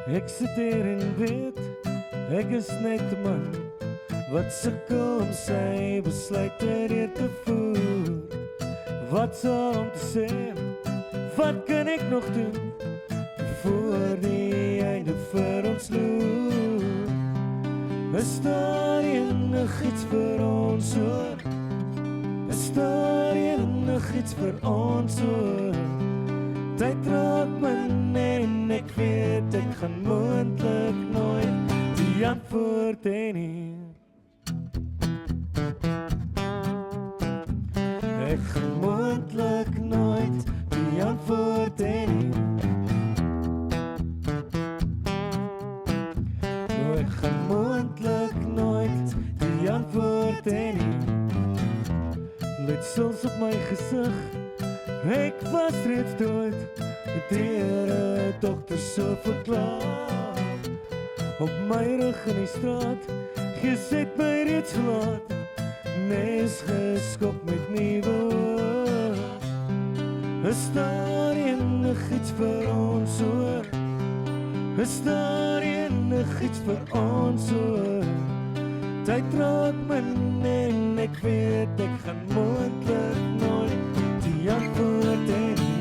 Ek sit hier en weet, ek is net 'n man wat sukkel om sy besluite deur te voer. Wat sal om te sê, wat kan ek nog doen voor die einde vir ons loop? Is daar enig iets vir ons hoor? Is daar enig iets vir ons hoor? Tyd raak min en ek weet ek gaan moontlik nooit die antwoord hê nie. Ek gaan moontlik nooit die antwoord hê nie. Ek gaan moontlik nooit die antwoord hê nie. Letsels op my gesig, ek was reeds dood, deur 'n dokter so verklaar. Op my rug in die straat, gees het my reeds verlaat, nes geskop met nuwe hoop. Is daar enig iets vir ons hoor? Is daar enig iets vir ons hoor? Tyd raak min en ek weet ek gaan moontlik nooit die antwoord hê nie.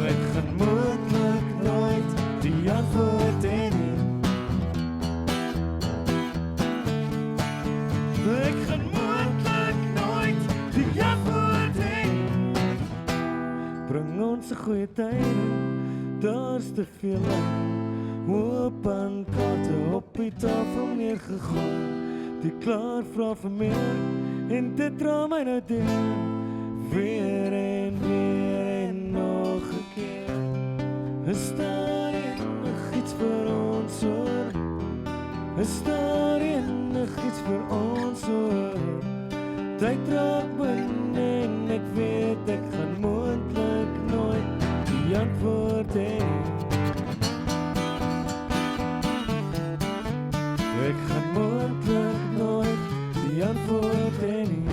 Ek gaan moontlik nooit die antwoord hê nie. Ek gaan moontlik nooit die antwoord hê nie. Bring ons 'n goeie tyd, daar's te veel aan. Hoop en kaarte op die tafel neergegooi, die klaar vra vir meer, en dit dra my nou deur, weer en nog 'n keer. Is daar enig iets vir ons hoor? Is daar enig iets vir ons hoor? Tyd raak min en ek weet ek gaan moontlik nooit die antwoord hê. Ek gaan moontlik nooit die antwoord hê nie.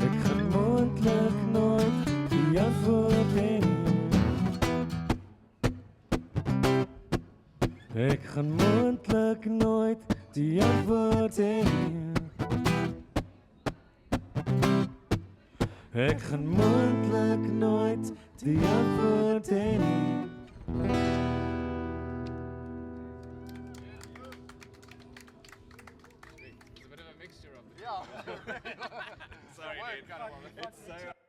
Ek gaan moontlik nooit die antwoord hê nie. Ek gaan moontlik nooit die antwoord hê nie. Ek gaan moontlik nooit die antwoord hê nie. It's a bit of a mixture of the... Yeah. Sorry, dude. It's so...